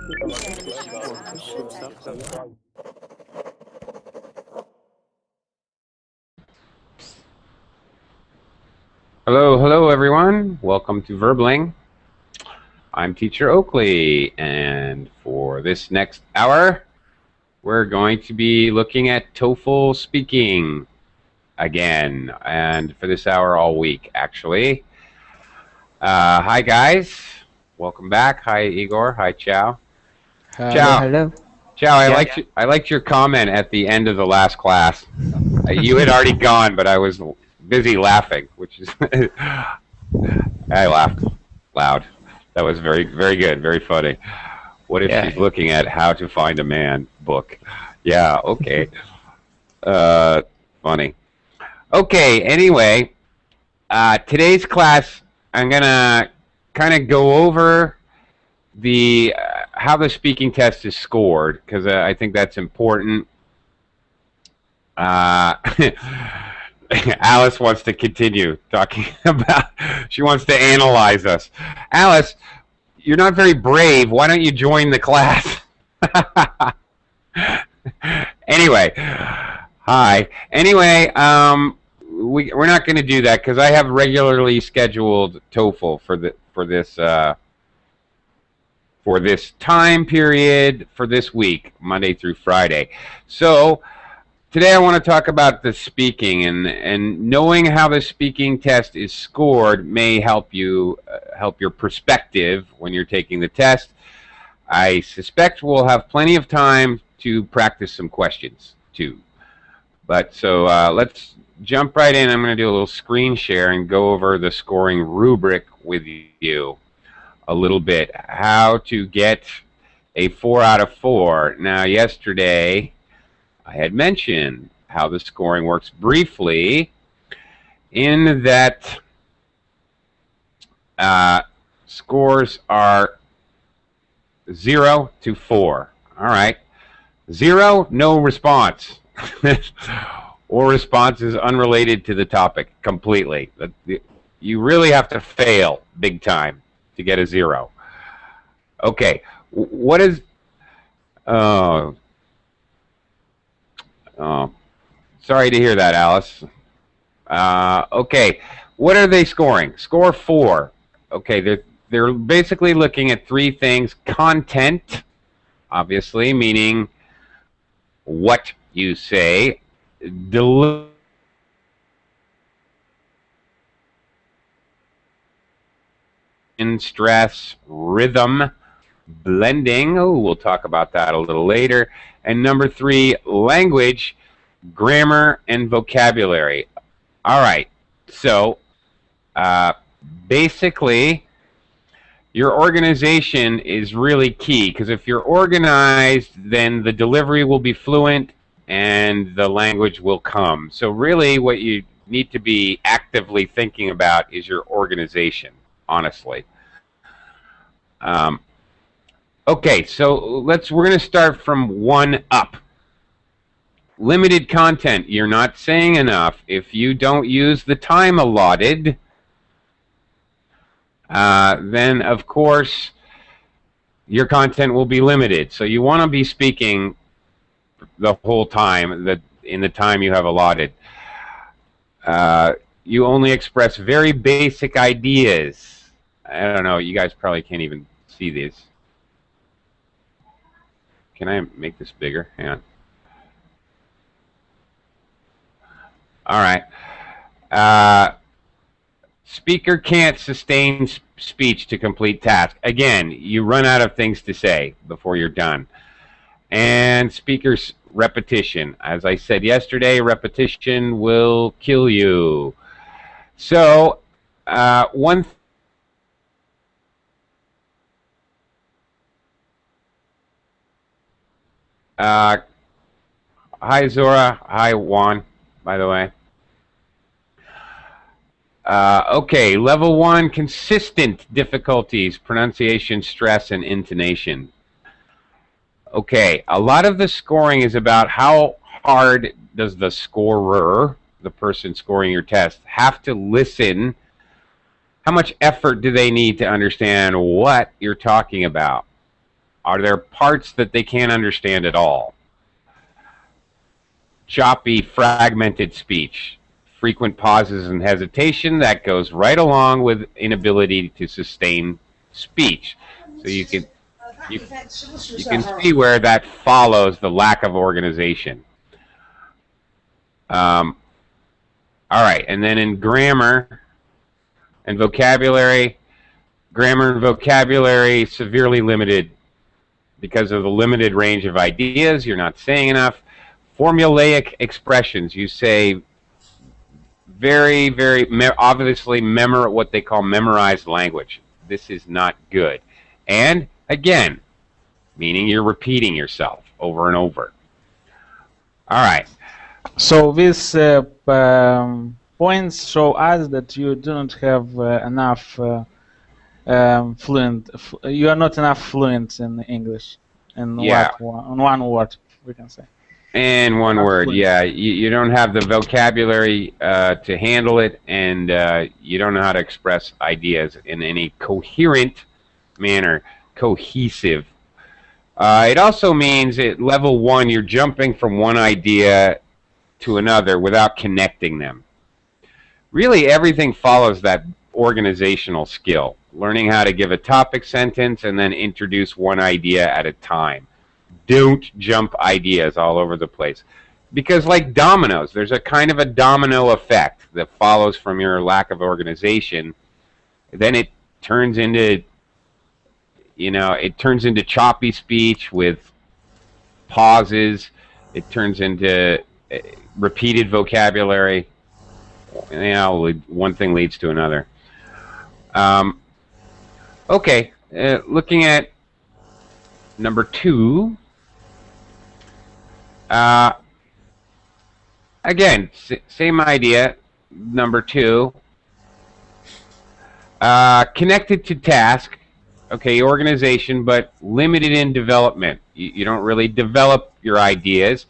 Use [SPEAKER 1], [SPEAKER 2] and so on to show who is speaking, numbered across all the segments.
[SPEAKER 1] Hello, hello everyone. Welcome to Verbling. I'm Teacher Oakley, and for this next hour, we're going to be looking at TOEFL speaking again, and for this hour all week, actually. Hi guys, welcome back. Hi Igor. Hi Chow. Chow.
[SPEAKER 2] Hello.
[SPEAKER 1] Chow, I liked your comment at the end of the last class. You had already gone, but I was busy laughing, which is I laughed loud. That was very, very good, very funny. What if she's looking at How to Find a Man book? Yeah, okay. Funny. Okay, anyway, today's class, I'm going to kind of go over the how the speaking test is scored, because I think that's important. Alice wants to continue talking about, she wants to analyze us. Alice, you're not very brave. Why don't you join the class? Anyway, hi. Anyway, we're not going to do that because I have regularly scheduled TOEFL for this time period for this week, Monday through Friday. So today I want to talk about the speaking, and knowing how the speaking test is scored may help you help your perspective when you're taking the test. I suspect we'll have plenty of time to practice some questions too. But so let's jump right in. I'm going to do a little screen share and go over the scoring rubric with you a little bit. How to get a 4 out of 4. Now, yesterday I had mentioned how the scoring works briefly, in that scores are 0 to 4. All right. 0, no response. Or response is unrelated to the topic completely. You really have to fail big time to get a 0. Okay. What is... Oh, sorry to hear that, Alice. Okay, what are they scoring? Score 4. Okay, they're basically looking at 3 things. Content, obviously, meaning what you say. Stress, rhythm, blending. Oh, we'll talk about that a little later. And number 3, language, grammar, and vocabulary. All right. So, basically, your organization is really key, because if you're organized, then the delivery will be fluent and the language will come. So really what you need to be actively thinking about is your organization, honestly. Okay, so we're going to start from 1 up. Limited content. You're not saying enough. If you don't use the time allotted, then of course your content will be limited. So you want to be speaking the whole time, in the time you have allotted. You only express very basic ideas. I don't know, you guys probably can't even see these. Can I make this bigger? Hang on. All right. Speaker can't sustain speech to complete task. Again, you run out of things to say before you're done. And speaker's repetition. As I said yesterday, repetition will kill you. So, one hi Zora, hi Juan, by the way. Okay, level 1, consistent difficulties, pronunciation, stress, and intonation. Okay, a lot of the scoring is about how hard does the scorer, the person scoring your test, have to listen. How much effort do they need to understand what you're talking about? Are there parts that they can't understand at all? Choppy, fragmented speech, frequent pauses and hesitation, that goes right along with inability to sustain speech. So you can see where that follows the lack of organization. All right, and then in grammar and vocabulary, severely limited because of the limited range of ideas. You're not saying enough. Formulaic expressions. You say very, very obviously what they call memorized language. This is not good. And again, meaning you're repeating yourself over and over. All right.
[SPEAKER 2] So these points show us that you do not have enough you are not enough fluent in English. In one word, we can say.
[SPEAKER 1] In one word, yeah. You don't have the vocabulary to handle it, and you don't know how to express ideas in any coherent manner, cohesive. It also means at level 1, you're jumping from one idea to another without connecting them. Really, everything follows that organizational skill, learning how to give a topic sentence and then introduce one idea at a time. Don't jump ideas all over the place. Because like dominoes, there's a kind of a domino effect that follows from your lack of organization. Then it turns into, choppy speech with pauses. It turns into repeated vocabulary. One thing leads to another. Okay, looking at number 2. Again, same idea. Number 2. Connected to task. Okay, organization, but limited in development. You don't really develop your ideas.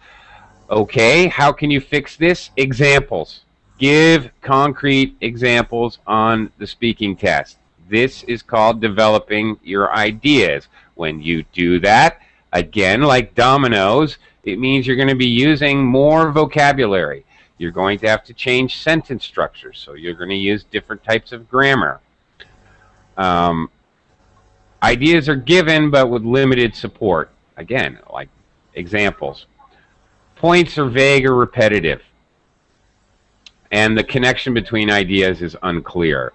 [SPEAKER 1] Okay, how can you fix this? Examples. Give concrete examples on the speaking test. This is called developing your ideas. When you do that, again, like dominoes, it means you're going to be using more vocabulary. You're going to have to change sentence structure, so you're going to use different types of grammar. Ideas are given, but with limited support. Again, like examples. Points are vague or repetitive, and the connection between ideas is unclear.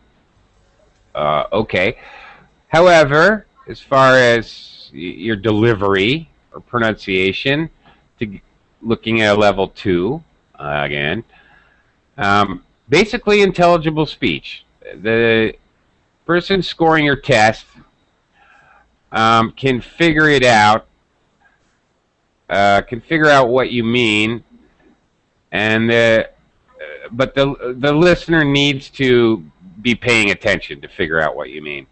[SPEAKER 1] Okay. However, as far as your delivery or pronunciation, looking at a level 2, again, basically intelligible speech. The person scoring your test can figure it out, can figure out what you mean, and but the listener needs to be paying attention to figure out what you mean.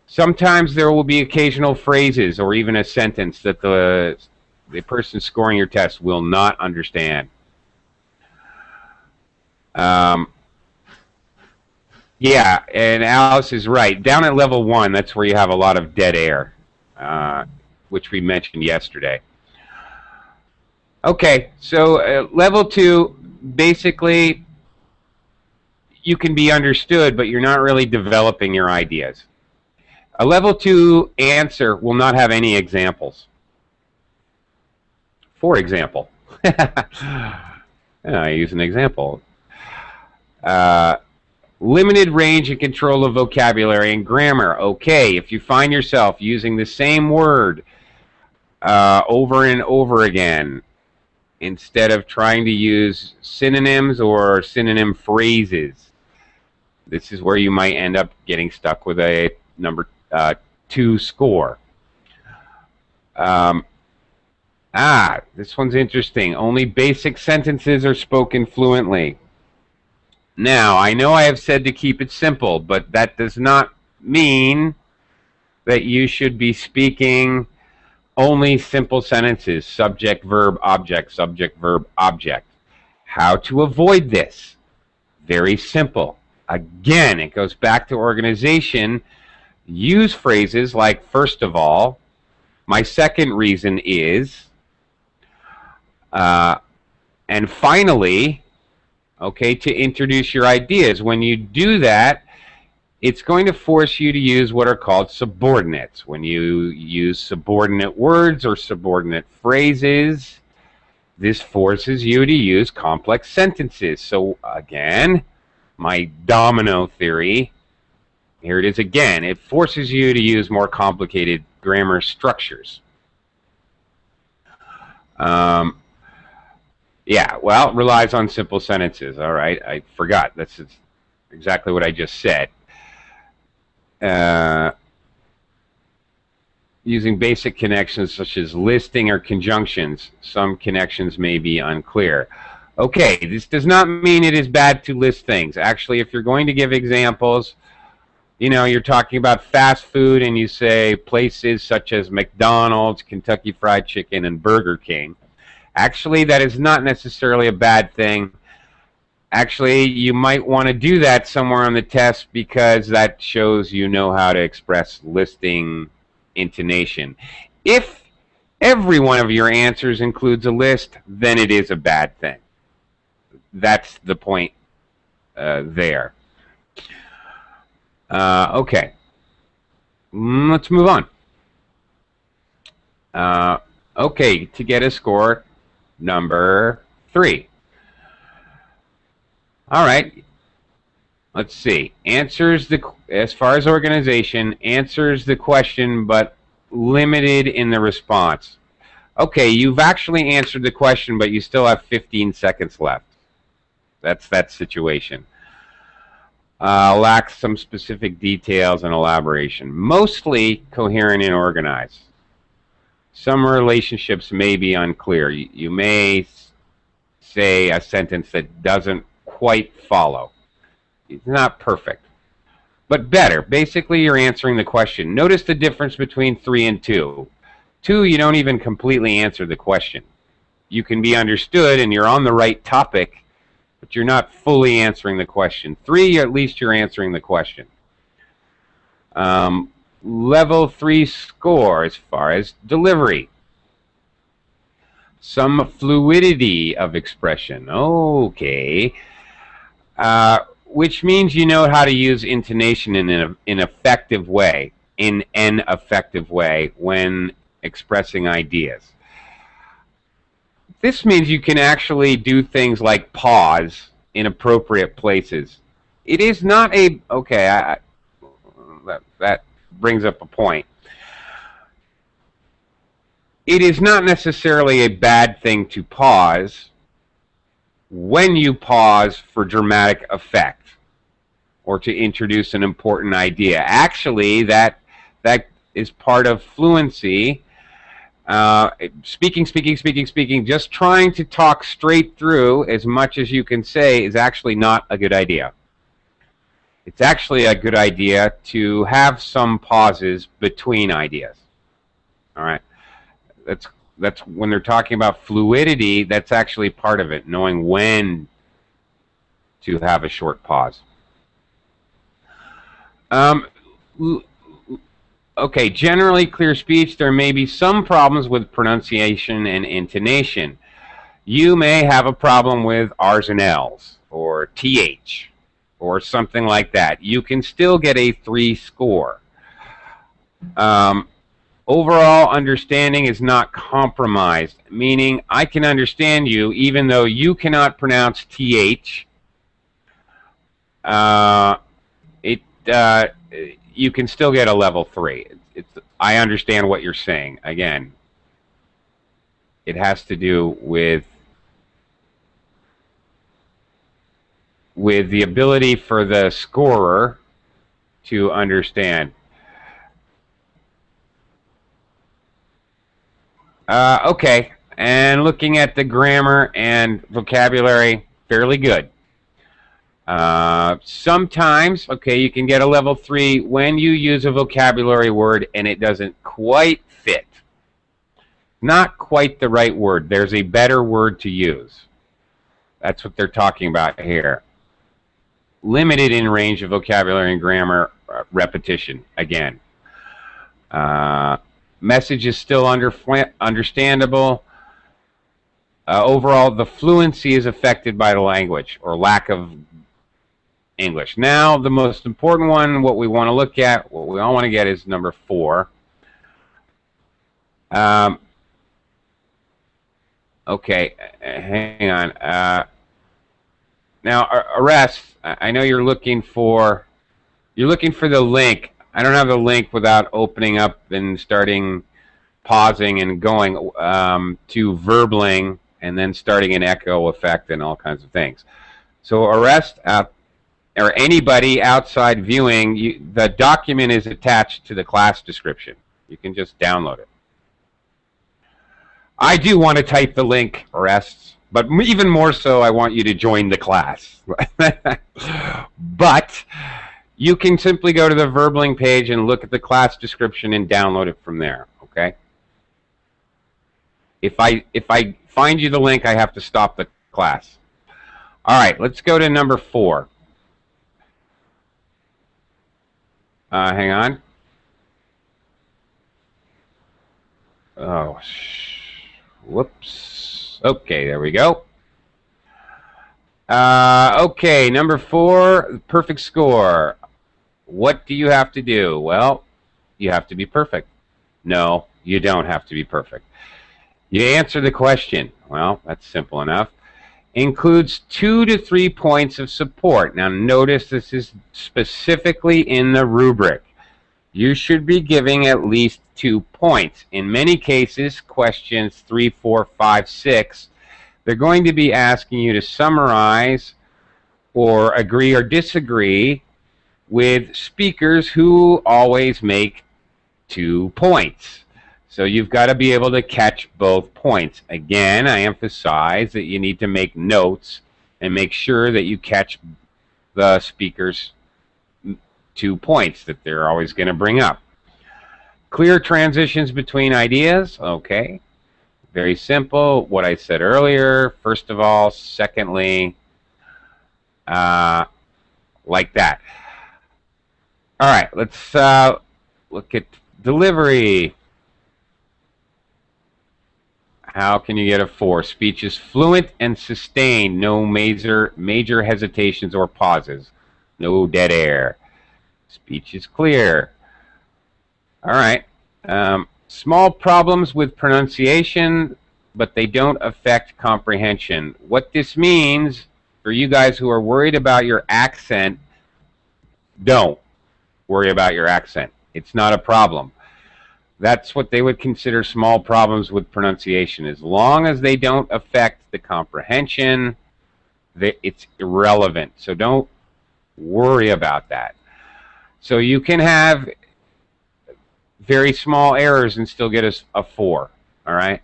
[SPEAKER 1] Sometimes there will be occasional phrases or even a sentence that the person scoring your test will not understand. Yeah, and Alice is right. Down at level 1, that's where you have a lot of dead air, which we mentioned yesterday. Okay, so level 2, basically, you can be understood, but you're not really developing your ideas. A level 2 answer will not have any examples. For example, I use an example. Limited range and control of vocabulary and grammar. Okay, if you find yourself using the same word over and over again, instead of trying to use synonyms or synonym phrases, this is where you might end up getting stuck with a number 2 score. This one's interesting. Only basic sentences are spoken fluently. Now, I know I have said to keep it simple, but that does not mean that you should be speaking only simple sentences, subject, verb, object, subject, verb, object. How to avoid this? Very simple. Again, it goes back to organization. Use phrases like, first of all, My second reason is, and finally, okay, to introduce your ideas. When you do that, it's going to force you to use what are called subordinates. When you use subordinate words or subordinate phrases, this forces you to use complex sentences. So again, my domino theory, here it is again. It forces you to use more complicated grammar structures. Yeah, well, it relies on simple sentences. All right, I forgot. That's exactly what I just said. Using basic connections such as listing or conjunctions, some connections may be unclear. Okay, this does not mean it is bad to list things. Actually, if you're going to give examples, you know, you're talking about fast food and you say places such as McDonald's, Kentucky Fried Chicken, and Burger King. Actually, that is not necessarily a bad thing. Actually, you might want to do that somewhere on the test because that shows you know how to express listing intonation. If every one of your answers includes a list, then it is a bad thing. That's the point there. Okay. Let's move on. Okay, to get a score, number 3. All right. Let's see. Answers as far as organization, answers the question, but limited in the response. Okay, you've actually answered the question, but you still have 15 seconds left. That's that situation. Lacks some specific details and elaboration. Mostly coherent and organized. Some relationships may be unclear. You may say a sentence that doesn't quite follow. It's not perfect, but better. Basically, you're answering the question. Notice the difference between 3 and 2. 2, you don't even completely answer the question. You can be understood and you're on the right topic, but you're not fully answering the question. 3, at least you're answering the question. Level 3 score as far as delivery. Some fluidity of expression. Okay. Which means you know how to use intonation in an effective way, when expressing ideas. This means you can actually do things like pause in appropriate places. It is not a, okay, that brings up a point. It is not necessarily a bad thing to pause when you pause for dramatic effect or to introduce an important idea. Actually, that is part of fluency. Speaking, just trying to talk straight through as much as you can say is actually not a good idea. It's actually a good idea to have some pauses between ideas. All right? That's when they're talking about fluidity, that's actually part of it, knowing when to have a short pause. Okay, generally clear speech. There may be some problems with pronunciation and intonation. You may have a problem with R's and L's or TH or something like that. You can still get a 3 score. Overall understanding is not compromised, meaning I can understand you even though you cannot pronounce TH. You can still get a level 3. I understand what you're saying. Again, it has to do with the ability for the scorer to understand. Okay, and looking at the grammar and vocabulary, fairly good. Sometimes, okay, you can get a level 3 when you use a vocabulary word and it doesn't quite fit. Not quite the right word. There's a better word to use. That's what they're talking about here. Limited in range of vocabulary and grammar repetition, again. Message is still understandable. Overall, the fluency is affected by the language or lack of English. Now, the most important one, what we want to look at, what we all want to get is number 4. Okay, hang on. Now, arrest. I know you're looking for the link. I don't have the link without opening up and starting pausing and going to Verbling and then starting an echo effect and all kinds of things. So arrest or anybody outside viewing, the document is attached to the class description. You can just download it. I do want to type the link, arrests, but even more so, I want you to join the class. But you can simply go to the Verbling page and look at the class description and download it from there, okay? If I find you the link, I have to stop the class. All right, let's go to number 4. Hang on. Oh, whoops. Okay, there we go. Okay, number 4, perfect score. What do you have to do? Well, you have to be perfect. No, you don't have to be perfect. You answer the question. Well, that's simple enough. Includes 2 to 3 points of support. Now, notice this is specifically in the rubric. You should be giving at least 2 points. In many cases, questions 3, 4, 5, 6, they're going to be asking you to summarize or agree or disagree with speakers who always make 2 points. So you've got to be able to catch both points. Again, I emphasize that you need to make notes and make sure that you catch the speaker's 2 points that they're always going to bring up. Clear transitions between ideas. Okay. Very simple. What I said earlier, first of all. Secondly, like that. All right, let's look at delivery. How can you get a 4? Speech is fluent and sustained. No major hesitations or pauses. No dead air. Speech is clear. All right. Small problems with pronunciation, but they don't affect comprehension. What this means, for you guys who are worried about your accent, don't worry about your accent. It's not a problem. That's what they would consider small problems with pronunciation. As long as they don't affect the comprehension, it's irrelevant. So don't worry about that. So you can have very small errors and still get a 4. All right?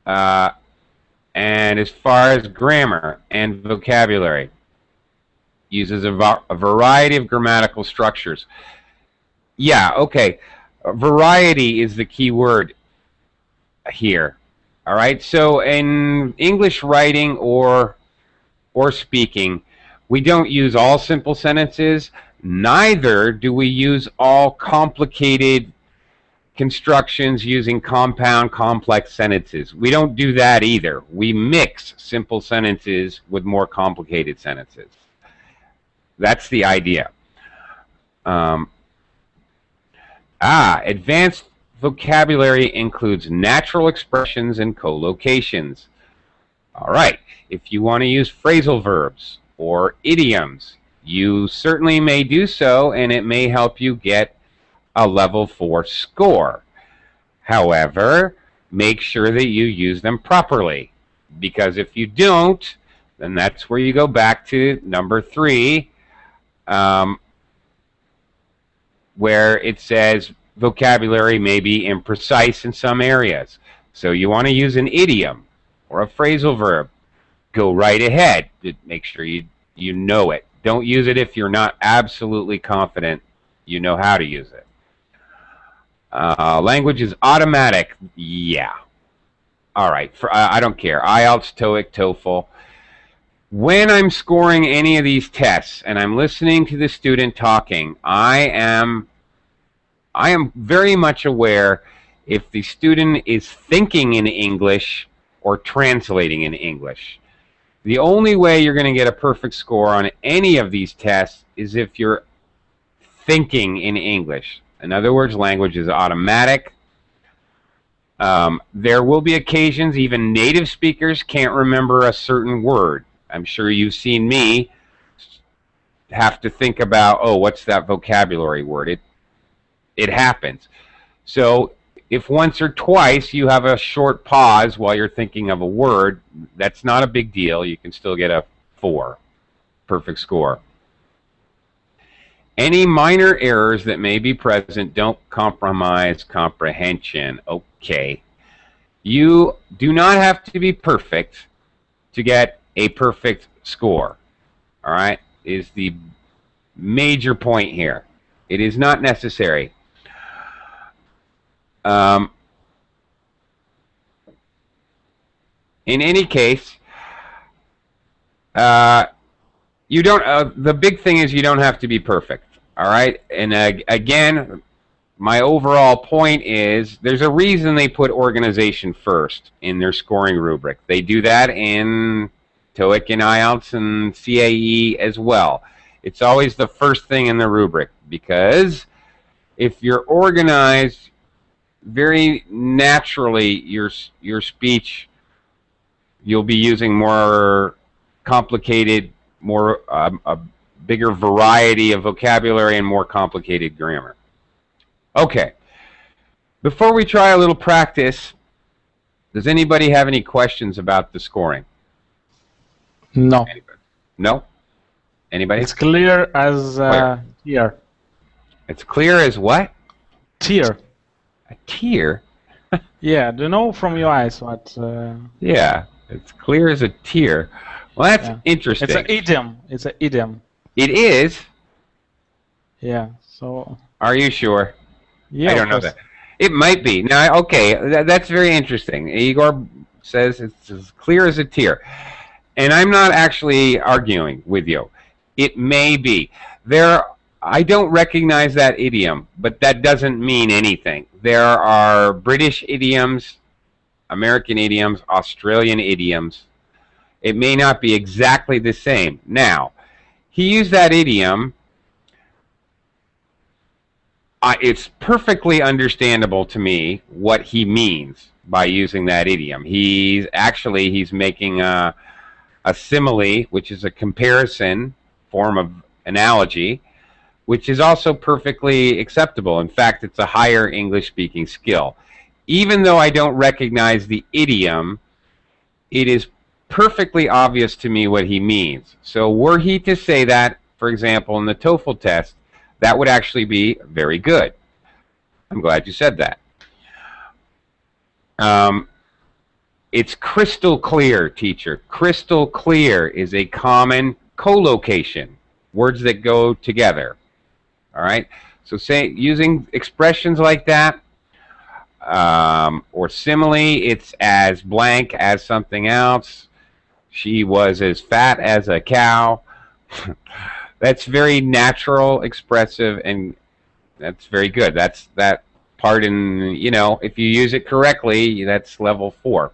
[SPEAKER 1] And as far as grammar and vocabulary, uses a variety of grammatical structures. Yeah, okay. Variety is the key word here. All right? So in English writing or speaking, we don't use all simple sentences. Neither do we use all complicated constructions using compound, complex sentences. We don't do that either. We mix simple sentences with more complicated sentences. That's the idea. Advanced vocabulary includes natural expressions and collocations. All right. If you want to use phrasal verbs or idioms, you certainly may do so, and it may help you get a level 4 score. However, make sure that you use them properly, because if you don't, then that's where you go back to number 3, where it says vocabulary may be imprecise in some areas. So you want to use an idiom or a phrasal verb. Go right ahead. Make sure you know it. Don't use it if you're not absolutely confident you know how to use it. Language is automatic. Yeah. All right. I don't care. IELTS, TOEIC, TOEFL. When I'm scoring any of these tests and I'm listening to the student talking, I am I am very much aware if the student is thinking in English or translating in English. The only way you're going to get a perfect score on any of these tests is if you're thinking in English. In other words, language is automatic. There will be occasions even native speakers can't remember a certain word. I'm sure you've seen me have to think about, oh, what's that vocabulary word? It happens. So if once or twice you have a short pause while you're thinking of a word, that's not a big deal. You can still get a 4, perfect score. Any minor errors that may be present don't compromise comprehension. Okay. You do not have to be perfect to get a perfect score. All right? Is the major point here. It is not necessary. In any case, you don't. The big thing is you don't have to be perfect. All right, and again, my overall point is there's a reason they put organization first in their scoring rubric. They do that in TOEIC and IELTS and CAE as well. It's always the first thing in the rubric because if you're organized, very naturally your speech, you'll be using more complicated, more a bigger variety of vocabulary and more complicated grammar. Okay, before we try a little practice, does anybody have any questions about the scoring?
[SPEAKER 2] No.
[SPEAKER 1] Anybody? No? Anybody?
[SPEAKER 2] It's clear as tier.
[SPEAKER 1] It's clear as what?
[SPEAKER 2] Tier.
[SPEAKER 1] A tier?
[SPEAKER 2] Yeah, do you know from your eyes what?
[SPEAKER 1] Yeah, it's clear as a tier. Well, that's interesting.
[SPEAKER 2] It's an idiom. It's an idiom.
[SPEAKER 1] It is?
[SPEAKER 2] Yeah, so...
[SPEAKER 1] Are you sure?
[SPEAKER 2] Yeah,
[SPEAKER 1] I don't know that. It might be. Now, okay, that's very interesting. Igor says it's as clear as a tier. And I'm not actually arguing with you. It may be. I don't recognize that idiom, but that doesn't mean anything. There are British idioms, American idioms, Australian idioms. It may not be exactly the same. Now, he used that idiom. It's perfectly understandable to me what he means by using that idiom. He's making a simile, which is a comparison form of analogy, which is also perfectly acceptable. In fact, it's a higher English-speaking skill. Even though I don't recognize the idiom, it is perfectly obvious to me what he means. So were he to say that, for example, in the TOEFL test, that would actually be very good. I'm glad you said that. It's crystal clear, teacher. Crystal clear is a common collocation, words that go together. All right? So using expressions like that, or simile, it's as blank as something else. She was as fat as a cow. That's very natural, expressive, and that's very good. That's that part in, if you use it correctly, that's level 4.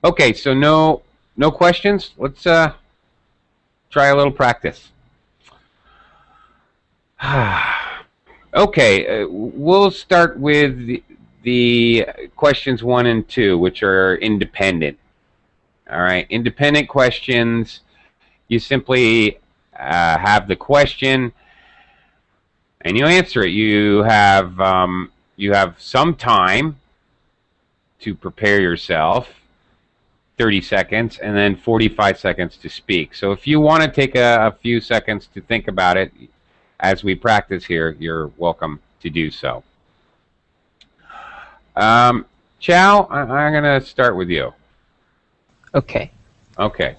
[SPEAKER 1] Okay, so no questions? Let's try a little practice. Okay, we'll start with the questions 1 and 2, which are independent. All right, independent questions, you simply have the question and you answer it. You have some time to prepare yourself, 30 seconds, and then 45 seconds to speak. So if you want to take a few seconds to think about it as we practice here, you're welcome to do so. Chow, I'm going to start with you.
[SPEAKER 3] Okay.
[SPEAKER 1] Okay.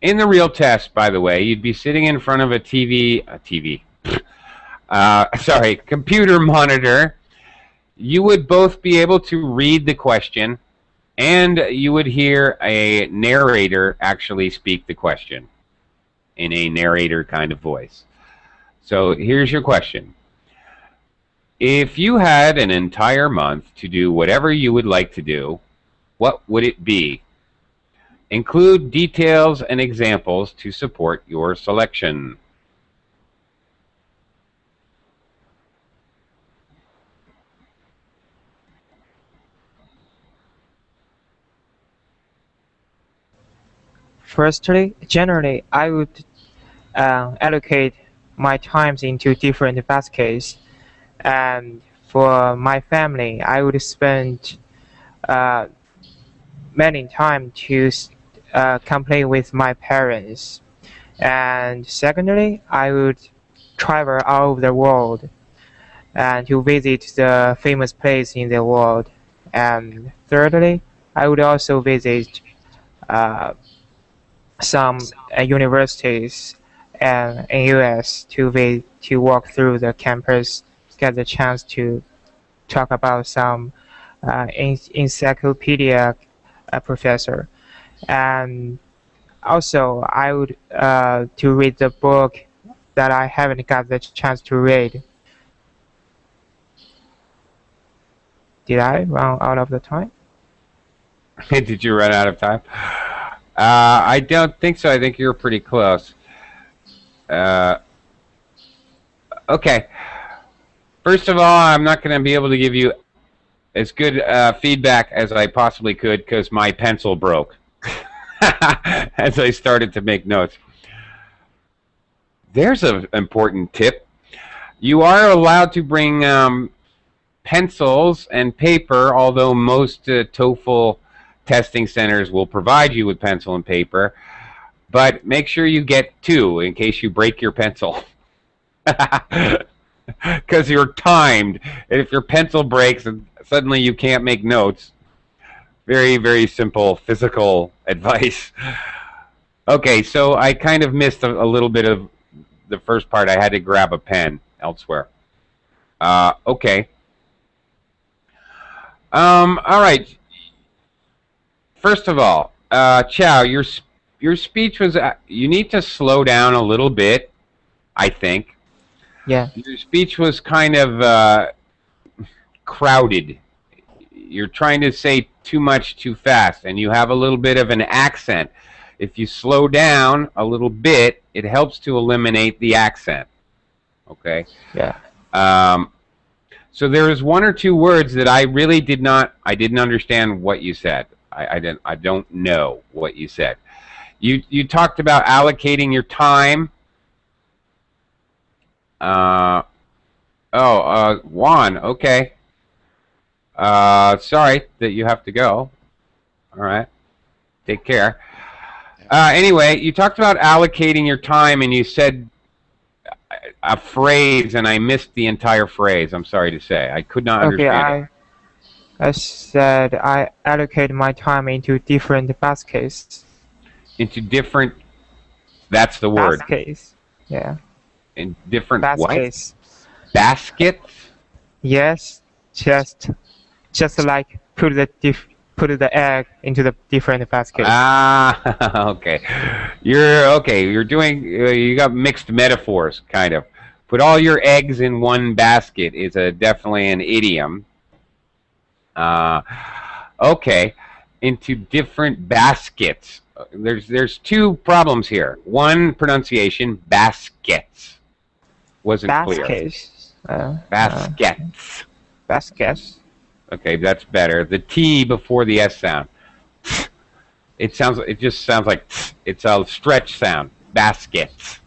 [SPEAKER 1] In the real test, by the way, you'd be sitting in front of a computer monitor. You would both be able to read the question, and you would hear a narrator actually speak the question in a narrator kind of voice. So here's your question. If you had an entire month to do whatever you would like to do, what would it be? Include details and examples to support your selection.
[SPEAKER 3] Firstly, generally, I would allocate my times into different baskets. And for my family, I would spend uh, many time to complete with my parents. And secondly, I would travel all over the world and to visit the famous place in the world. And thirdly, I would also visit uh, some universities in US to walk through the campus, get the chance to talk about some encyclopedia professor, and also I would to read the book that I haven't got the chance to read. Did I run out of the time?
[SPEAKER 1] Did you run out of time? I don't think so. I think you're pretty close. Okay. First of all, I'm not going to be able to give you as good feedback as I possibly could because my pencil broke as I started to make notes. There's an important tip. You are allowed to bring pencils and paper, although most TOEFL testing centers will provide you with pencil and paper, but make sure you get two in case you break your pencil. Because you're timed, and if your pencil breaks and suddenly you can't make notes, very, very simple physical advice. Okay, so I kind of missed a little bit of the first part. I had to grab a pen elsewhere. Okay. All right. First of all, Chow, your speech was. You need to slow down a little bit, I think.
[SPEAKER 3] Yeah.
[SPEAKER 1] Your speech was kind of crowded. You're trying to say too much too fast, and you have a little bit of an accent. If you slow down a little bit, it helps to eliminate the accent. Okay?
[SPEAKER 3] Yeah.
[SPEAKER 1] So there was one or two words that I really didn't understand what you said. I don't know what you said. You talked about allocating your time. Juan, okay. Sorry that you have to go. All right. Take care. Anyway, you talked about allocating your time, and you said a phrase, and I missed the entire phrase. I'm sorry to say. I could not understand it.
[SPEAKER 3] I said I allocate my time into different baskets.
[SPEAKER 1] Into different... That's the word.
[SPEAKER 3] Baskets. Yeah.
[SPEAKER 1] In different
[SPEAKER 3] baskets.
[SPEAKER 1] What? Baskets?
[SPEAKER 3] Yes. Just like put the egg into the different baskets.
[SPEAKER 1] Ah, okay. You're doing. You got mixed metaphors, kind of. Put all your eggs in one basket is definitely an idiom. Okay, into different baskets. There's two problems here. One, pronunciation. Baskets wasn't clear. Baskets.
[SPEAKER 3] Baskets.
[SPEAKER 1] Okay, that's better. The T before the S sound. It just sounds like it's a stretch sound. Baskets.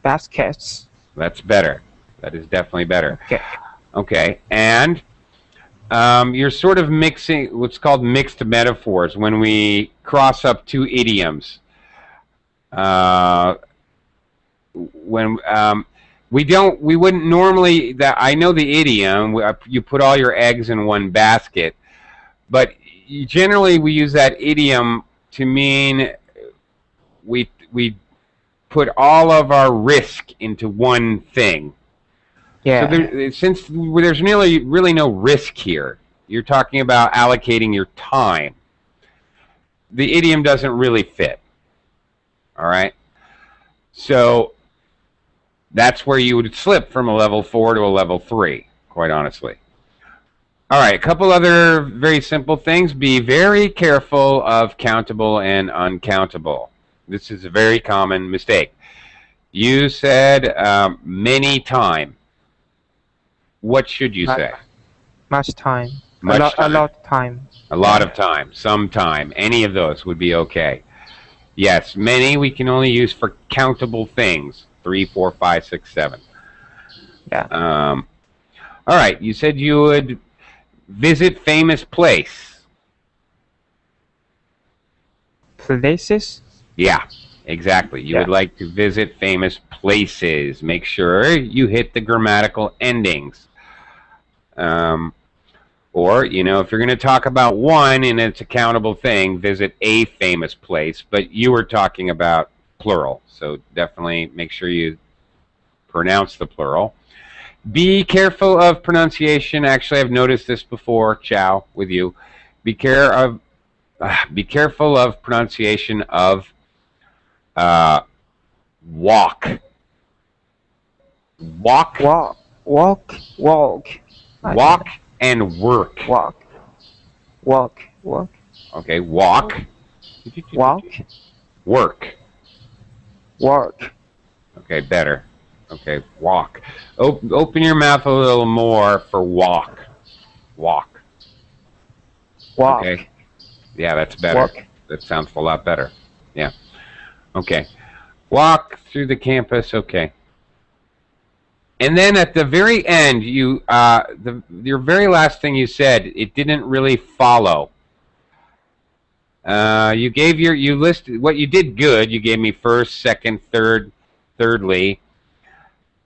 [SPEAKER 3] Baskets.
[SPEAKER 1] That's better. That is definitely better.
[SPEAKER 3] Okay.
[SPEAKER 1] Okay, and you're sort of mixing what's called mixed metaphors when we cross up two idioms. We wouldn't normally, I know the idiom, you put all your eggs in one basket, but generally we use that idiom to mean we put all of our risk into one thing.
[SPEAKER 3] Yeah.
[SPEAKER 1] So since there's really no risk here, you're talking about allocating your time. The idiom doesn't really fit. All right? So That's where you would slip from a level 4 to a level 3, quite honestly. All right, a couple other very simple things. Be very careful of countable and uncountable. This is a very common mistake. You said many time. What should you say?
[SPEAKER 3] Much time.
[SPEAKER 1] Much time.
[SPEAKER 3] A lot of time.
[SPEAKER 1] A lot of time. Some time. Any of those would be okay. Yes, many we can only use for countable things. 3, 4, 5, 6, 7.
[SPEAKER 3] Yeah.
[SPEAKER 1] All right, you said you would visit famous place.
[SPEAKER 3] Places?
[SPEAKER 1] Yeah, exactly. You would like to visit famous places. Make sure you hit the grammatical endings. Or, you know, if you're going to talk about one and it's a countable thing, visit a famous place. But you were talking about plural, so definitely make sure you pronounce the plural. Be careful of pronunciation. Actually, I've noticed this before, Chow, with you. Be careful of pronunciation of walk. Walk.
[SPEAKER 3] Walk.
[SPEAKER 1] Walk and work.
[SPEAKER 3] Walk.
[SPEAKER 1] Okay, walk. Work. Okay, better. Okay, walk. Open your mouth a little more for walk. Walk. Okay. Yeah, that's better.
[SPEAKER 3] Walk.
[SPEAKER 1] That sounds a lot better. Yeah. Okay. Walk through the campus. Okay. And then at the very end, you your very last thing you said, it didn't really follow. You listed what you did good. You gave me first, second, third, thirdly.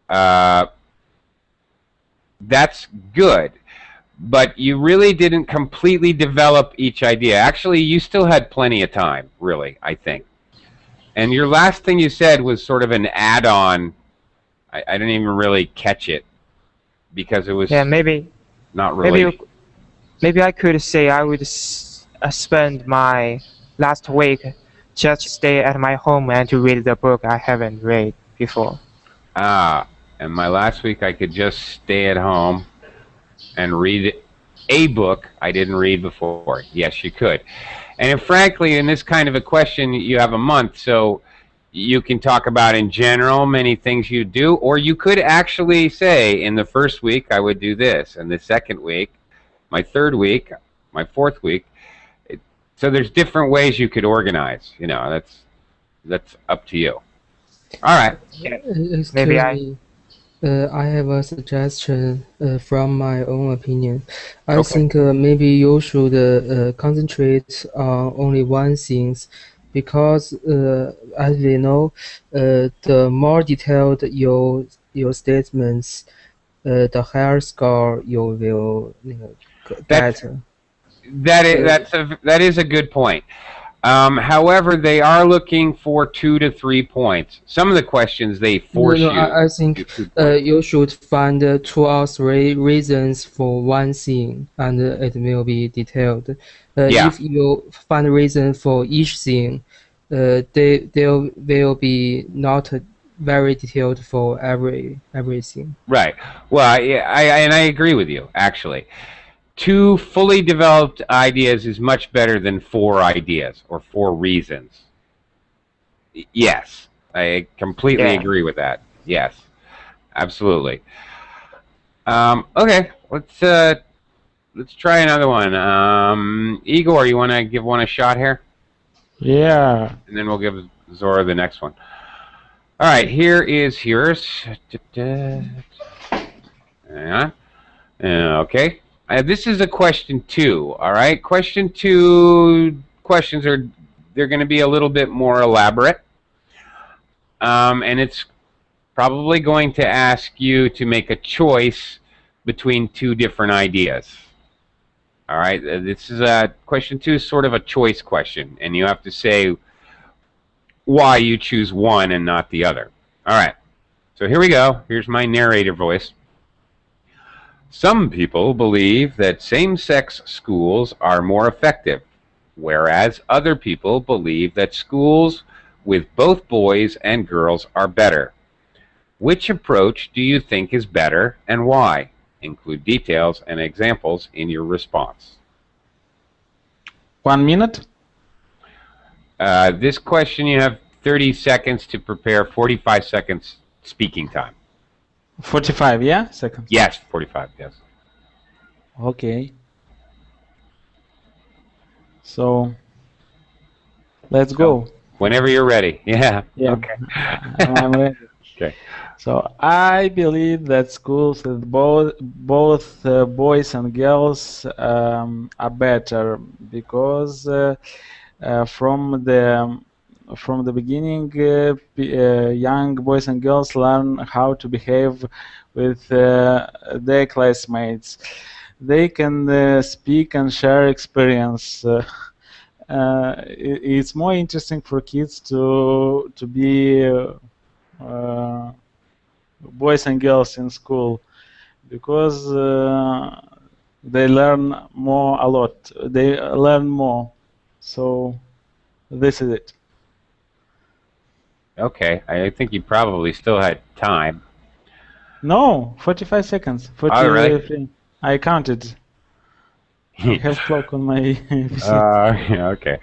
[SPEAKER 1] That's good, but you really didn't completely develop each idea. Actually, you still had plenty of time, really, I think. And your last thing you said was sort of an add-on. I didn't even really catch it because it was not really.
[SPEAKER 3] Maybe I could say I would spend my last week just stay at my home and to read the book I haven't read before.
[SPEAKER 1] And my last week I could just stay at home and read a book I didn't read before. Yes, you could. And frankly, in this kind of a question, you have a month, so you can talk about in general many things you do, or you could actually say in the first week I would do this, and the second week, my third week, my fourth week. So there's different ways you could organize. You know, that's up to you. All right.
[SPEAKER 3] Maybe
[SPEAKER 4] I have a suggestion from my own opinion. I think maybe you should concentrate on only one thing, because as we know, the more detailed your statements, the higher score you will get.
[SPEAKER 1] That is a good point. However, they are looking for 2 to 3 points. Some of the questions they force you.
[SPEAKER 4] I think you should find 2 or 3 reasons for one thing, and it will be detailed. If you find a reason for each thing, they will be not very detailed for everything.
[SPEAKER 1] Right. Well, I agree with you, actually. 2 fully developed ideas is much better than 4 ideas or 4 reasons. Yes, I completely agree with that. Yes, absolutely. Okay, let's try another one. Igor, you want to give one a shot here?
[SPEAKER 2] Yeah.
[SPEAKER 1] And then we'll give Zora the next one. All right, here is yours. Okay. This is a question 2, all right? Question 2 questions they're going to be a little bit more elaborate. And it's probably going to ask you to make a choice between 2 different ideas. All right? This is question 2 is sort of a choice question, and you have to say why you choose one and not the other. All right. So here we go. Here's my narrator voice. Some people believe that same-sex schools are more effective, whereas other people believe that schools with both boys and girls are better. Which approach do you think is better and why? Include details and examples in your response.
[SPEAKER 2] 1 minute?
[SPEAKER 1] This question you have 30 seconds to prepare, 45 seconds speaking time.
[SPEAKER 2] 45, yeah? Seconds?
[SPEAKER 1] Yes, 45, yes.
[SPEAKER 2] Okay. So, let's go.
[SPEAKER 1] Whenever you're ready. Yeah.
[SPEAKER 2] Yeah.
[SPEAKER 1] Okay.
[SPEAKER 2] I'm ready.
[SPEAKER 1] Okay.
[SPEAKER 2] So I believe that schools with both boys and girls are better because from the beginning, young boys and girls learn how to behave with their classmates. They can speak and share experience. It's more interesting for kids to be boys and girls in school because they learn a lot. They learn more. So this is it.
[SPEAKER 1] Okay. I think you probably still had time.
[SPEAKER 2] No, 45 seconds. 40,
[SPEAKER 1] All right.
[SPEAKER 2] I counted. I have clock on my PC.
[SPEAKER 1] Yeah, okay.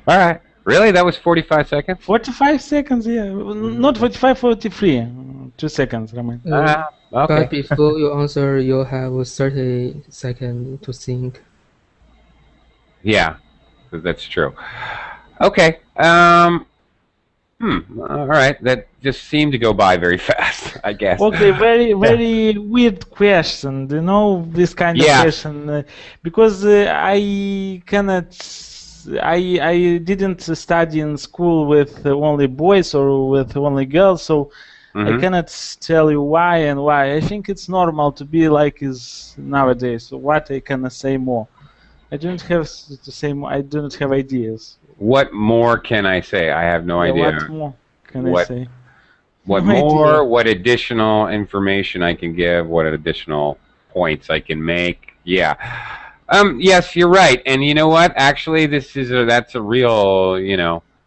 [SPEAKER 1] All right. Really? That was 45 seconds?
[SPEAKER 2] 45 seconds, yeah. Not 45, 43. 2 seconds, Roman.
[SPEAKER 1] Okay.
[SPEAKER 4] But before you answer, you have 30 seconds to think.
[SPEAKER 1] Yeah, that's true. Okay. All right. That just seemed to go by very fast, I guess.
[SPEAKER 2] Okay, very weird question. You know, this kind of question because I cannot. I didn't study in school with only boys or with only girls, so I cannot tell you why and why. I think it's normal to be like is nowadays. So what I can say more? I don't have to say more. I don't have ideas.
[SPEAKER 1] What more can I say? I have no idea.
[SPEAKER 2] What more can I say?
[SPEAKER 1] What more? What additional information I can give? What additional points I can make? Yeah. Yes, you're right. And you know what? Actually, that's a real,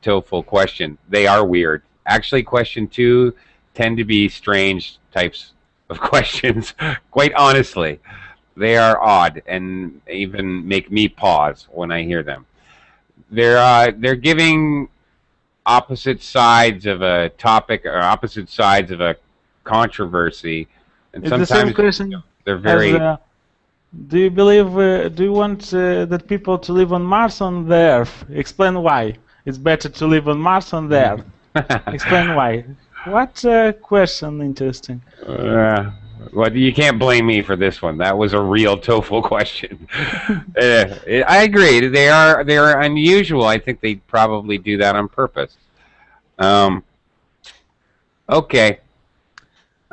[SPEAKER 1] TOEFL question. They are weird. Actually, question 2 tend to be strange types of questions. Quite honestly, they are odd and even make me pause when I hear them. They're giving opposite sides of a topic or opposite sides of a controversy, and
[SPEAKER 2] it's
[SPEAKER 1] sometimes
[SPEAKER 2] the same question
[SPEAKER 1] they're very.
[SPEAKER 2] Do you believe? Do you want that people to live on Mars or on the Earth? Explain why. It's better to live on Mars or on the Earth. Explain why. What question interesting.
[SPEAKER 1] Well, you can't blame me for this one. That was a real TOEFL question. I agree. They are unusual. I think they probably do that on purpose. Okay.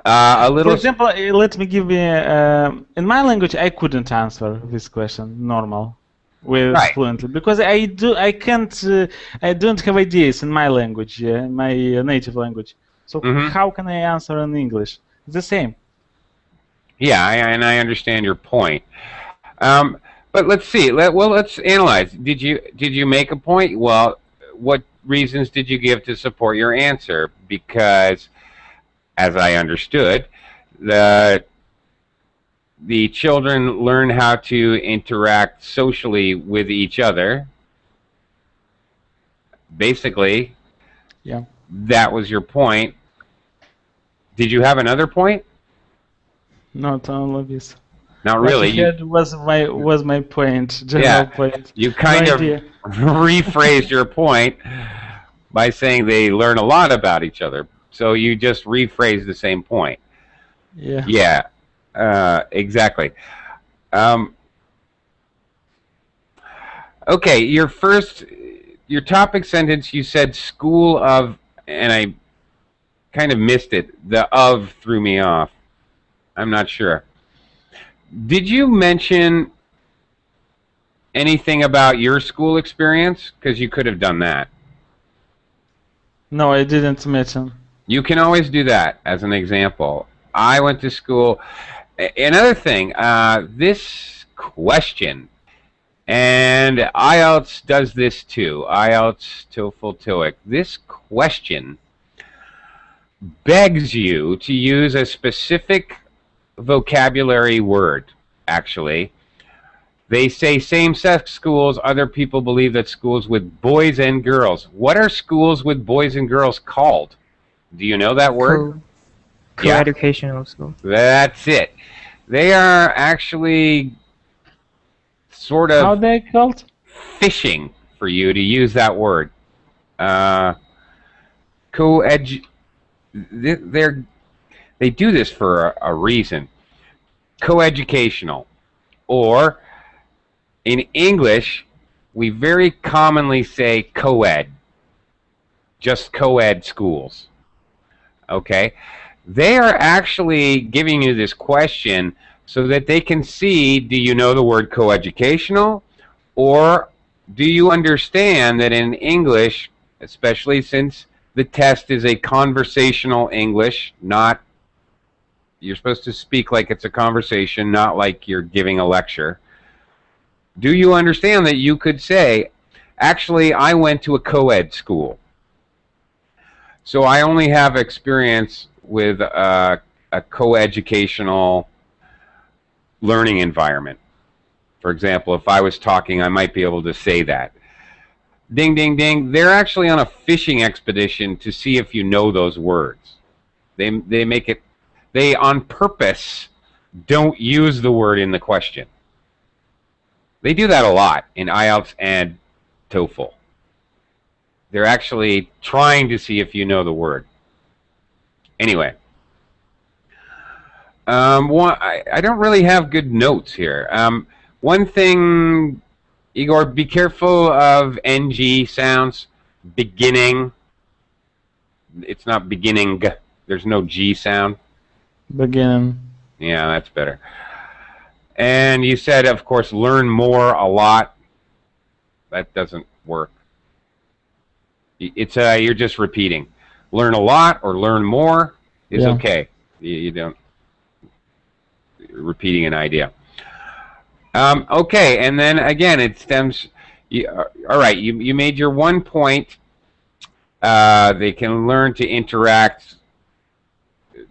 [SPEAKER 2] For example, let me give you. In my language, I couldn't answer this question normal, fluently because I can't. I don't have ideas in my language, my native language. So how can I answer in English? It's the same.
[SPEAKER 1] Yeah, and I understand your point. But let's see. Let's analyze. Did you make a point? Well, what reasons did you give to support your answer? Because, as I understood, the children learn how to interact socially with each other. Basically, that was your point. Did you have another point?
[SPEAKER 2] Not all of this.
[SPEAKER 1] Not really.
[SPEAKER 2] Was my point. General point.
[SPEAKER 1] You kind of rephrased your point by saying they learn a lot about each other. So you just rephrased the same point.
[SPEAKER 2] Yeah.
[SPEAKER 1] Yeah. Exactly. Okay. Your topic sentence. You said school of, and I kind of missed it. The of threw me off. I'm not sure. Did you mention anything about your school experience? Because you could have done that.
[SPEAKER 2] No, I didn't mention.
[SPEAKER 1] You can always do that as an example. I went to school. Another thing, this question, and IELTS does this too. IELTS, TOEFL, TOEIC. This question begs you to use a specific vocabulary word, actually. They say same-sex schools, other people believe that schools with boys and girls. What are schools with boys and girls called? Do you know that word?
[SPEAKER 3] CoEducational school.
[SPEAKER 1] That's it. They are actually sort of
[SPEAKER 2] How they called?
[SPEAKER 1] fishing for you to use that word. They do this for a reason. CoEducational, or in English, we very commonly say co-ed, just co-ed schools. Okay? They are actually giving you this question so that they can see, do you know the word coeducational, or do you understand that in English, especially since the test is a conversational English, not, you're supposed to speak like it's a conversation, not like you're giving a lecture. Do you understand that you could say, actually, I went to a co-ed school, so I only have experience with a coeducational learning environment. For example, if I was talking, I might be able to say that. Ding, ding, ding. They're actually on a fishing expedition to see if you know those words. They make it, they on purpose don't use the word in the question. They do that a lot in IELTS and TOEFL. They're actually trying to see if you know the word. Anyway, I don't really have good notes here. One thing, Igor, be careful of NG sounds. Beginning. It's not beginning. There's no G sound.
[SPEAKER 2] Beginning.
[SPEAKER 1] Yeah, that's better. And you said, of course, learn more a lot. That doesn't work. It's you're just repeating. Learn a lot or learn more is okay. You don't repeating an idea. Okay, and then again, it stems. All right, you made your 1 point. They can learn to interact.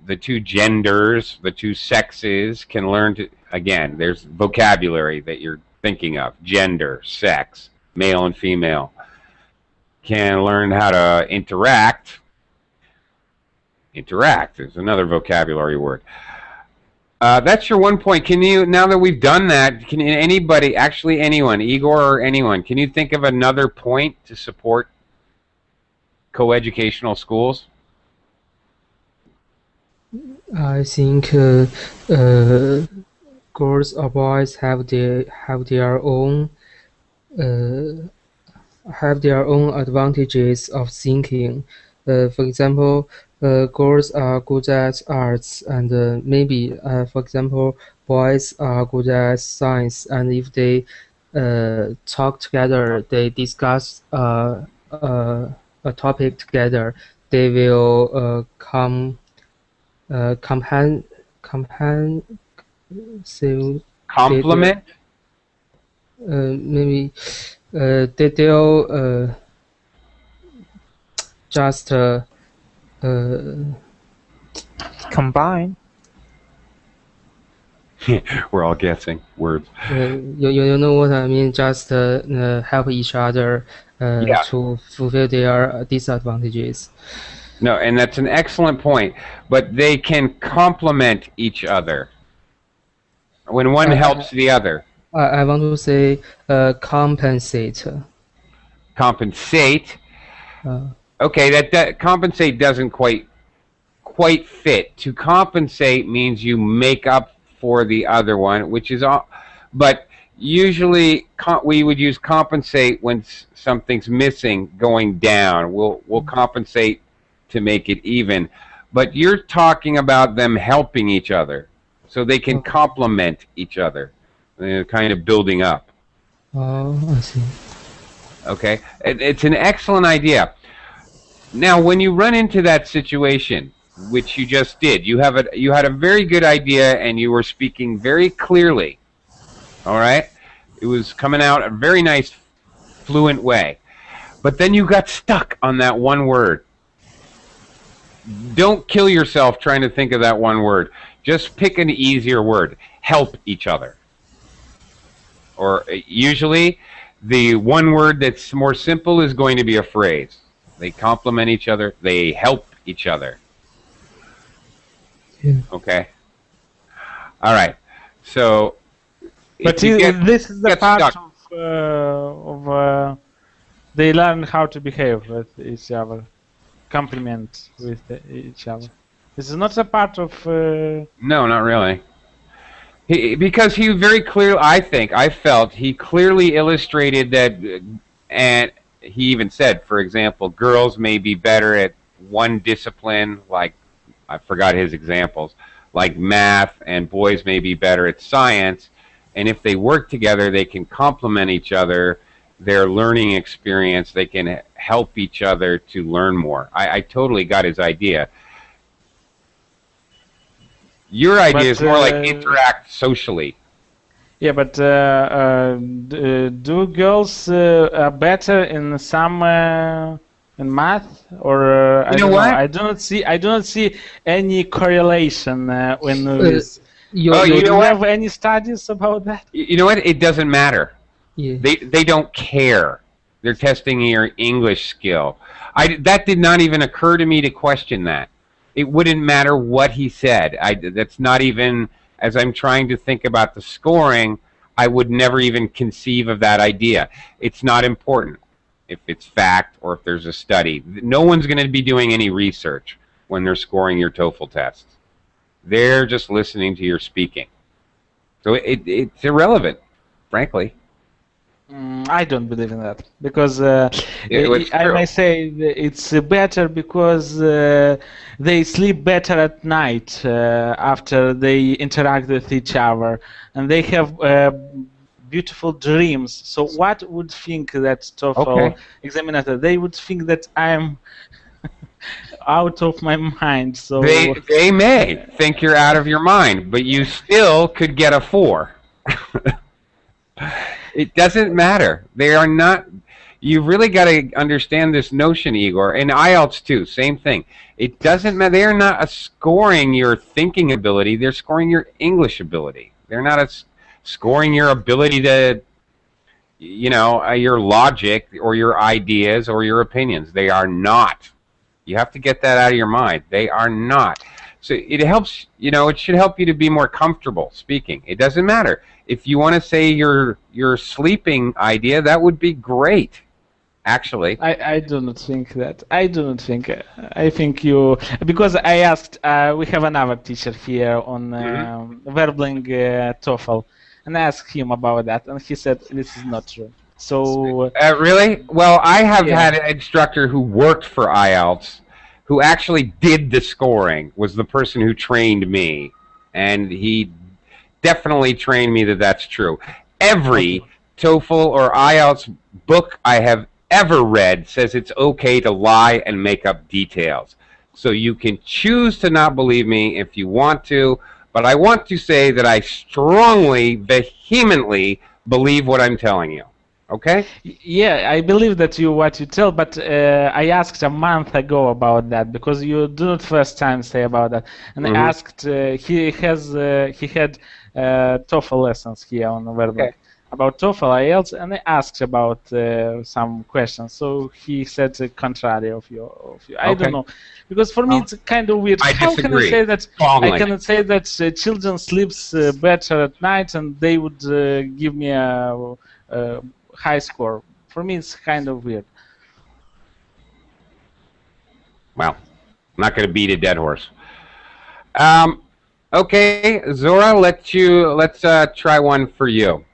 [SPEAKER 1] The two genders, the two sexes can learn to. Again, there's vocabulary that you're thinking of. Gender, sex, male and female. Can learn how to interact. Interact is another vocabulary word. That's your 1 point. Can you, now that we've done that, can anybody, actually anyone, Igor or anyone, can you think of another point to support coeducational schools?
[SPEAKER 4] I think girls or boys have their own advantages of thinking. For example, girls are good at arts, and maybe, for example, boys are good at science. And if they talk together, they discuss a topic together, they will
[SPEAKER 1] Complement?
[SPEAKER 4] Maybe they'll just
[SPEAKER 3] Combine.
[SPEAKER 1] We're all guessing words.
[SPEAKER 4] you know what I mean? Just help each other to fulfill their disadvantages.
[SPEAKER 1] No, and that's an excellent point. But they can complement each other when one helps the other.
[SPEAKER 4] I want to say compensate.
[SPEAKER 1] Compensate. Okay, that compensate doesn't quite fit. To compensate means you make up for the other one, which is all. But usually we would use compensate when something's missing, going down. We'll compensate to make it even. But you're talking about them helping each other, so they can complement each other, kind of building up.
[SPEAKER 4] Oh, I see.
[SPEAKER 1] Okay, it's an excellent idea. Now, when you run into that situation, which you just did, you had a very good idea, and you were speaking very clearly. All right, it was coming out a very nice, fluent way. But then you got stuck on that one word. don't kill yourself trying to think of that one word. Just pick an easier word. Help each other. Or usually, the one word that's more simple is going to be a phrase. They complement each other. They help each other.
[SPEAKER 4] Yeah.
[SPEAKER 1] Okay. All right. So,
[SPEAKER 2] But this is the part of they learn how to behave with each other, compliment with each other. This is not a part of.
[SPEAKER 1] No, not really. Because he very clearly, I felt he clearly illustrated that, and he even said, for example, girls may be better at one discipline, like, I forgot his examples, like math, and boys may be better at science, and if they work together, they can complement each other, their learning experience, they can help each other to learn more. I totally got his idea. Your idea is more like interact socially.
[SPEAKER 2] Yeah, but do girls are better in some in math, or I don't know. I do not see any correlation when with.
[SPEAKER 1] You
[SPEAKER 2] have any studies about that?
[SPEAKER 1] You know what? It doesn't matter.
[SPEAKER 4] Yeah.
[SPEAKER 1] They don't care. They're testing your English skill. That did not even occur to me to question that. It wouldn't matter what he said. That's not even, as I'm trying to think about the scoring, I would never even conceive of that idea. It's not important if it's fact or if there's a study. No one's going to be doing any research when they're scoring your TOEFL tests. They're just listening to your speaking. So it's irrelevant, frankly.
[SPEAKER 2] I don't believe in that, because I may say it's better because they sleep better at night after they interact with each other, and they have beautiful dreams. So what would think that TOEFL examiner? They would think that I'm out of my mind. So
[SPEAKER 1] they may think you're out of your mind, but you still could get a 4. It doesn't matter. They are not. You've really got to understand this notion, Igor, and IELTS too. Same thing. It doesn't matter. They are not scoring your thinking ability. They're scoring your English ability. They're not scoring your ability to, your logic or your ideas or your opinions. They are not. You have to get that out of your mind. They are not. So it helps. It should help you to be more comfortable speaking. It doesn't matter. If you want to say your sleeping idea, that would be great, actually.
[SPEAKER 2] I do not think that. I do not think. I think you, because I asked. We have another teacher here on Verbling TOEFL, and I asked him about that, and he said this is not true. So
[SPEAKER 1] really? Well, I have had an instructor who worked for IELTS, who actually did the scoring. Was the person who trained me, and he definitely trained me that that's true. Every TOEFL or IELTS book I have ever read says it's okay to lie and make up details. So you can choose to not believe me if you want to, but I want to say that I strongly, vehemently believe what I'm telling you. Okay?
[SPEAKER 2] Yeah, I believe that what you tell, but I asked a month ago about that, because you do not first time say about that, and I asked. He had TOEFL lessons here on Verbling about TOEFL IELTS, and I asked about some questions. So he said the contrary of you. I don't know, because for me it's kind of weird. How can I say that?
[SPEAKER 1] Strongly.
[SPEAKER 2] I cannot say that children sleeps better at night, and they would give me a high score. For me, it's kind of weird.
[SPEAKER 1] Well, I'm not going to beat a dead horse. Okay, Zora, let's try one for you.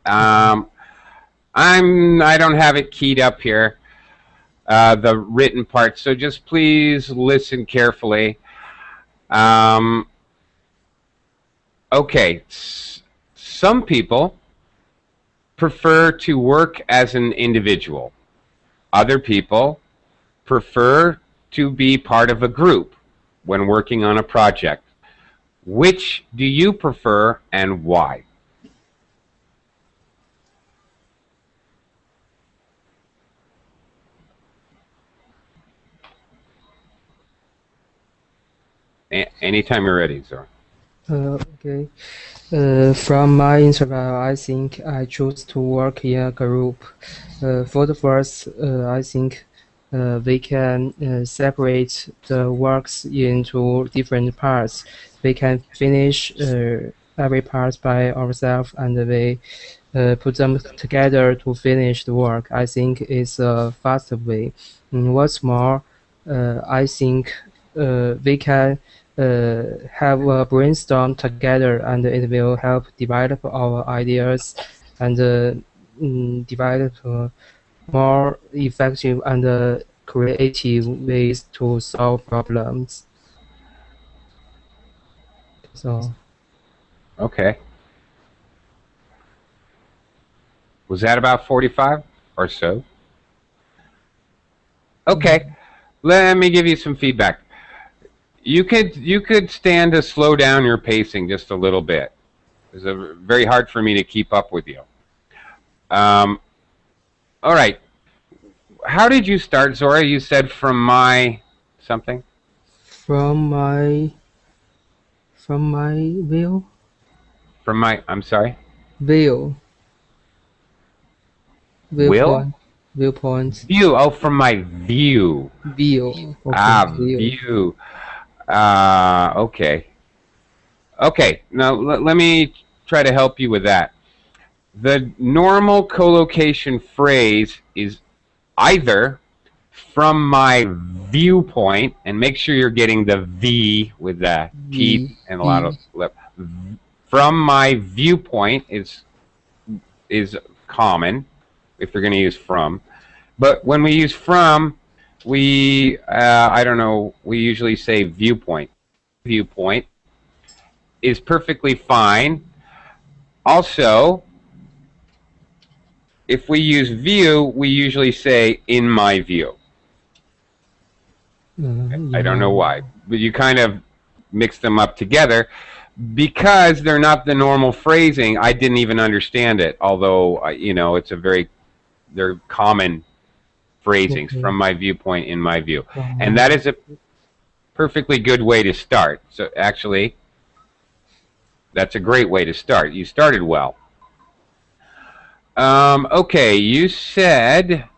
[SPEAKER 1] I don't have it keyed up here, the written part. So just please listen carefully. Okay, some people prefer to work as an individual. Other people prefer to be part of a group when working on a project. Which do you prefer and why? Anytime you're ready, Zora.
[SPEAKER 4] Okay. From my interview, I think I choose to work in a group. For the first, I think we can separate the works into different parts. We can finish every part by ourselves, and we put them together to finish the work. I think it's a faster way. What's more, I think we can have a brainstorm together, and it will help develop our ideas and develop more effective and creative ways to solve problems. So,
[SPEAKER 1] Okay. Was that about 45 or so? Okay. Let me give you some feedback. You could stand to slow down your pacing just a little bit. It's very hard for me to keep up with you. All right. How did you start, Zora? You said from my something?
[SPEAKER 4] from my view,
[SPEAKER 1] From my, I'm sorry?
[SPEAKER 4] Will. Viewpoint.
[SPEAKER 1] View. Oh, from my view.
[SPEAKER 4] View. Okay,
[SPEAKER 1] View. Okay. Okay, now let me try to help you with that. The normal collocation phrase is either from my viewpoint, and make sure you're getting the V with the teeth and a lot of lip. From my viewpoint is common if you're going to use from. But when we use from, we, I don't know, we usually say viewpoint. Viewpoint is perfectly fine. Also, if we use view, we usually say in my view. I don't know why, but you kind of mix them up together because they're not the normal phrasing. I didn't even understand it, although, you know, it's a very, they're common phrasings, from my viewpoint, in my view. And that is a perfectly good way to start. So actually, that's a great way to start. You started well. Okay, you said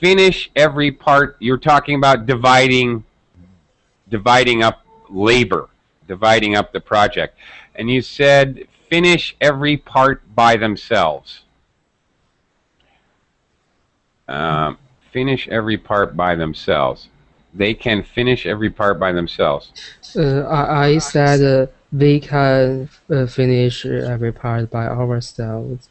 [SPEAKER 1] finish every part. You're talking about dividing up labor, dividing up the project. And you said finish every part by themselves. Finish every part by themselves. They can finish every part by themselves.
[SPEAKER 4] I said we can finish every part by ourselves.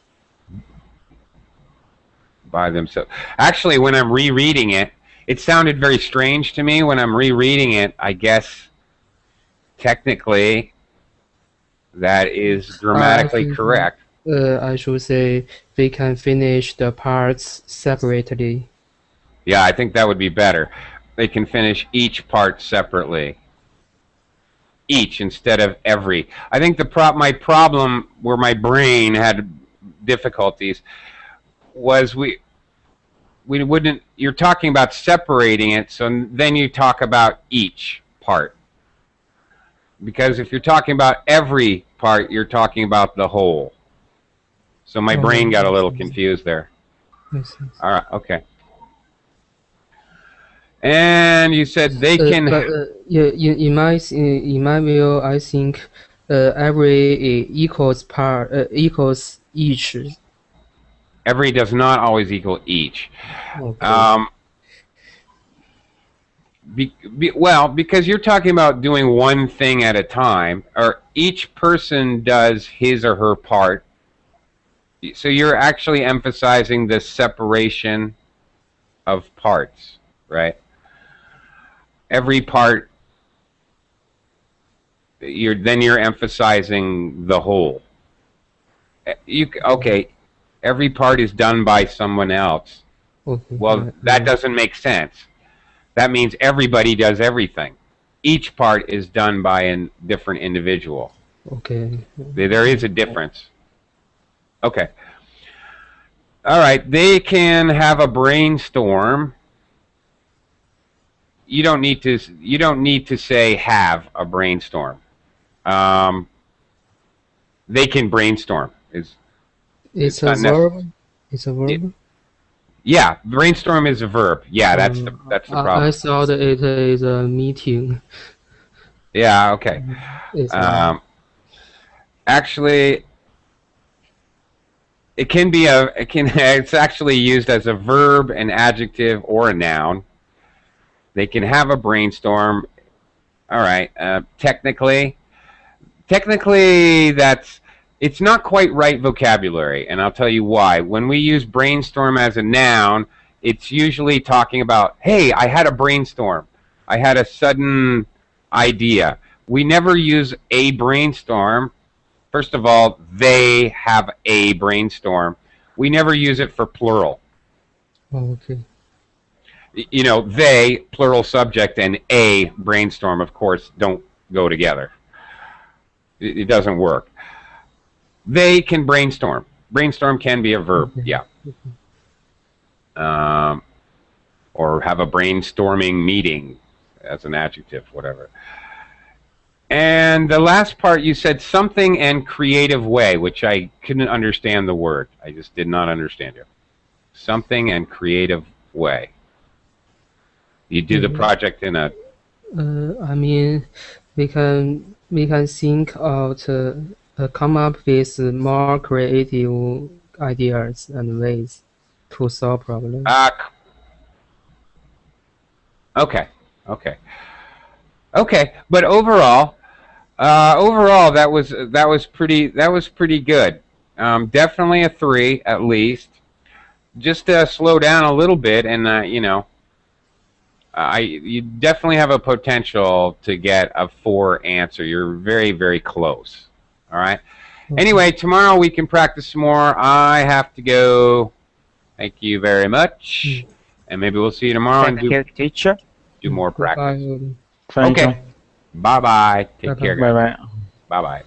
[SPEAKER 1] By themselves. Actually, when I'm rereading it, it sounded very strange to me. When I'm rereading it, I guess technically that is grammatically correct.
[SPEAKER 4] I should say we can finish the parts separately.
[SPEAKER 1] Yeah, I think that would be better. They can finish each part separately. Each instead of every. I think my problem where my brain had difficulties was we wouldn't, you're talking about separating it, so then you talk about each part. Because if you're talking about every part, you're talking about the whole. So my brain got a little confused there. All right, okay. And you said they can.
[SPEAKER 4] Yeah, in my view, I think every equals each.
[SPEAKER 1] Every does not always equal each.
[SPEAKER 4] Okay.
[SPEAKER 1] Well, because you're talking about doing one thing at a time, or each person does his or her part. So you're actually emphasizing the separation of parts, right? Every part, you're emphasizing the whole. Okay, every part is done by someone else.
[SPEAKER 4] Okay.
[SPEAKER 1] Well, that doesn't make sense. That means everybody does everything. Each part is done by a different individual.
[SPEAKER 4] Okay.
[SPEAKER 1] There is a difference. Okay. All right. They can have a brainstorm you don't need to say have a brainstorm. They can brainstorm.
[SPEAKER 4] It's a verb. It's a verb.
[SPEAKER 1] Yeah, brainstorm is a verb. Yeah, that's the problem.
[SPEAKER 4] I thought it is a meeting.
[SPEAKER 1] Yeah. Okay. Actually, it's actually used as a verb, an adjective, or a noun. They can have a brainstorm. All right. Technically, it's not quite right vocabulary, and I'll tell you why. When we use brainstorm as a noun, it's usually talking about, hey, I had a brainstorm. I had a sudden idea. We never use a brainstorm. First of all, they have a brainstorm. We never use it for plural.
[SPEAKER 4] Oh, okay.
[SPEAKER 1] You know, they, plural subject, and a brainstorm, of course, don't go together. It doesn't work. They can brainstorm. Brainstorm can be a verb, yeah. Or have a brainstorming meeting as an adjective, whatever. And the last part, you said something and creative way, which I couldn't understand the word. I just did not understand it. Something and creative way. You do the project in a...
[SPEAKER 4] I mean, we can think out, come up with more creative ideas and ways to solve problems.
[SPEAKER 1] Okay. But overall, that was pretty good. Definitely a 3 at least. Just slow down a little bit, and you know, you definitely have a potential to get a 4 answer. You're very, very close. All right. Okay. Anyway, tomorrow we can practice some more. I have to go. Thank you very much, and maybe we'll see you tomorrow.
[SPEAKER 3] Thank you, teacher.
[SPEAKER 1] Do more practice.
[SPEAKER 2] Thank you.
[SPEAKER 1] Bye bye. Take care, guys.
[SPEAKER 2] Bye bye.
[SPEAKER 1] Bye bye.